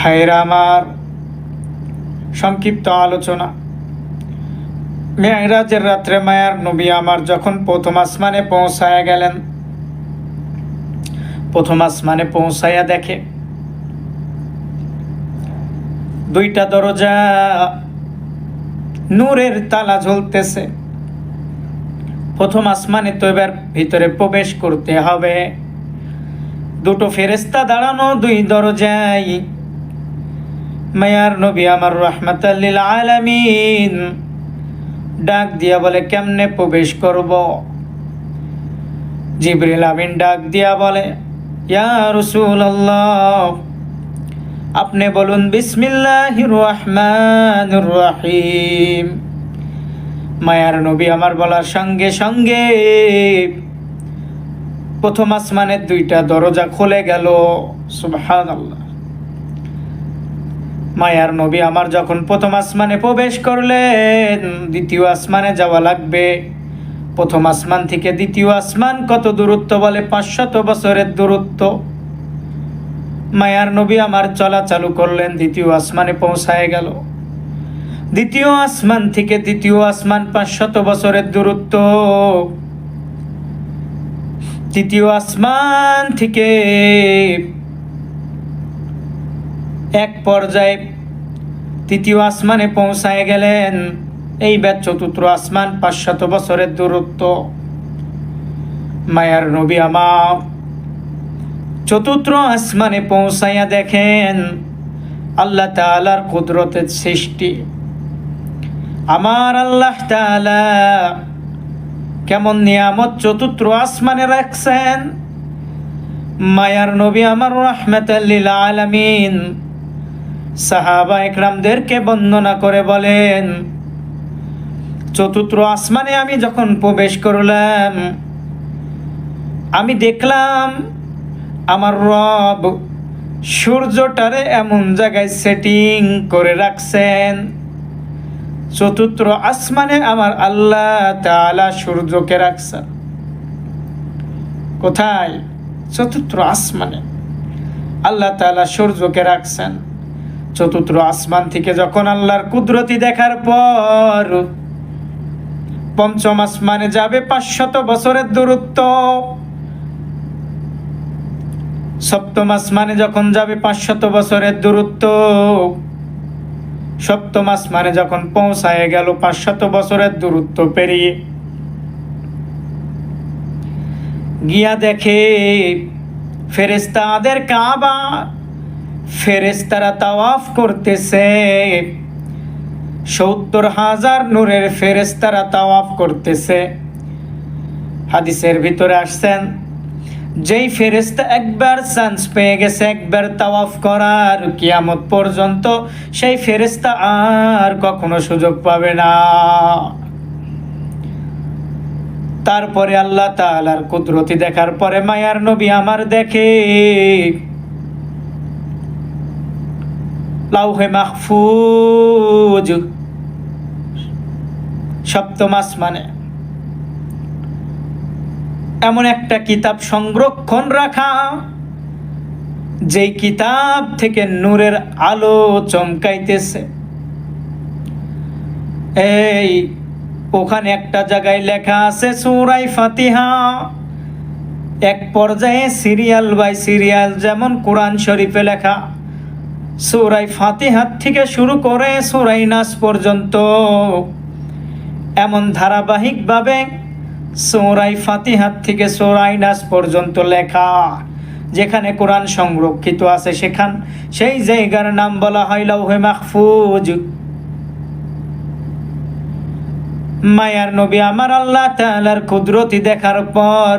ভাইরা আমার, সংক্ষিপ্ত আলোচনা। মেরাজের রাত্রে মায়ার নবী আমার যখন প্রথম আসমানে পৌঁছায়া গেলেন, প্রথম আসমানে পৌঁছায়া দেখে দুইটা দরজা, নূরের তালা ঝুলতেছে। প্রথম আসমানে তো এবার ভিতরে প্রবেশ করতে হবে। দুটো ফেরেশতা দাঁড়ানো দুই দরজায়। মায়ার নবী আমার রাহমাতাল লিল আলামিন ডাক দিয়া বলে, কেমনে প্রবেশ করব? জিবরিল আমিন ডাক দিয়া বলে, ইয়া রাসূলুল্লাহ, আপনি বলুন বিসমিল্লাহির রহমানির রহিম। মায়ার নবী আমার বলার সঙ্গে সঙ্গে প্রথম আসমানের দুইটা দরজা খুলে গেল। সুবহানাল্লাহ। মায়ার নবী আমার যখন প্রথম আসমানে প্রবেশ করলেন, দ্বিতীয় আসমানে যাওয়া লাগবে। প্রথম আসমান থেকে দ্বিতীয় আসমান কত দূরত্ব বলে? 500 বছরের দূরত্ব। মায়ার নবী আমার চলা চালু করলেন, দ্বিতীয় আসমানে পৌঁছায় গেল। দ্বিতীয় আসমান থেকে তৃতীয় আসমান 500 বছরের দূরত্ব। তৃতীয় আসমান থেকে এক পর্যায়ে তৃতীয় আসমানে পৌঁছায় গেলেন। এইবার চতুর্থ আসমান, 500 বছরের দূরত্ব। মায়ার নবী আমার চতুর্থ আসমানে পৌঁছাইয়া দেখেন আল্লাহ তাআলার কুদরতের সৃষ্টি। আমার আল্লাহ তাআলা কেমন নিয়ামত চতুর্থ আসমানে রাখছেন। মায়ার নবী আমার রাহমাতাল লিল আলামিন সাহাবা একরামদেরকে বর্ণনা করে বলেন, চতুর্থ আসমানে আমি যখন প্রবেশ করলাম, আমি দেখলাম আমার রব সূর্যটারে এমন জায়গায় সেটিং করে রাখছেন। চতুর্থ আসমানে আমার আল্লাহ তাআলা সূর্যকে রাখছেন। কোথায়? চতুর্থ আসমানে আল্লাহ তাআলা সূর্যকে রাখছেন। চতুর্থ আসমান থেকে যখন আল্লাহর কুদরতি দেখার পর পঞ্চম আসমানে যাবে 500 বছরের দূরত্ব। সপ্তম আসমানে যখন যাবে 500 বছরের দূরত্ব। সপ্তম আসমানে যখন পৌঁছায় গেল 500 বছরের দূরত্ব পেরিয়ে, গিয়া দেখে ফেরেশতাদের কাবা, ফেরেশতারা তাওয়াফ করতেছে। 70,000 নূরের ফেরেশতারা তাওয়াফ করতেছে। হাদিসের ভিতরে আসছেন, যেই ফেরেশতা একবার চান্স পেয়ে গেছে একবার তাওয়াফ করার, কিয়ামত পর্যন্ত সেই ফেরেশতা আর কখনো সুযোগ পাবে না। তারপরে আল্লাহ তাআলার কুদরতি দেখার পরে মায়ার নবী আমার দেখে লাউহে মাহফুজ সপ্তম আসমানে এমন একটা কিতাব সংরক্ষণ রাখা, যেই কিতাব থেকে নূরের আলো চমকাইতেছে। এই ওখানে একটা জায়গায় লেখা আছে সূরা ফাতিহা। এক পর্যায়ে সিরিয়াল বাই সিরিয়াল, যেমন কোরআন শরীফে লেখা সূরা ফাতিহা থেকে শুরু করে সূরা নাস পর্যন্ত, এমন ধারাবাহিকভাবে সূরা ফাতিহা থেকে সূরা নাস পর্যন্ত লেখা। যেখানে কোরআন সংরক্ষিত আছে সেই জায়গার নাম বলা হয় লাউহে মাহফুজ। মায়ার নবী আমার আল্লাহ তাআলার কুদরতি দেখার পর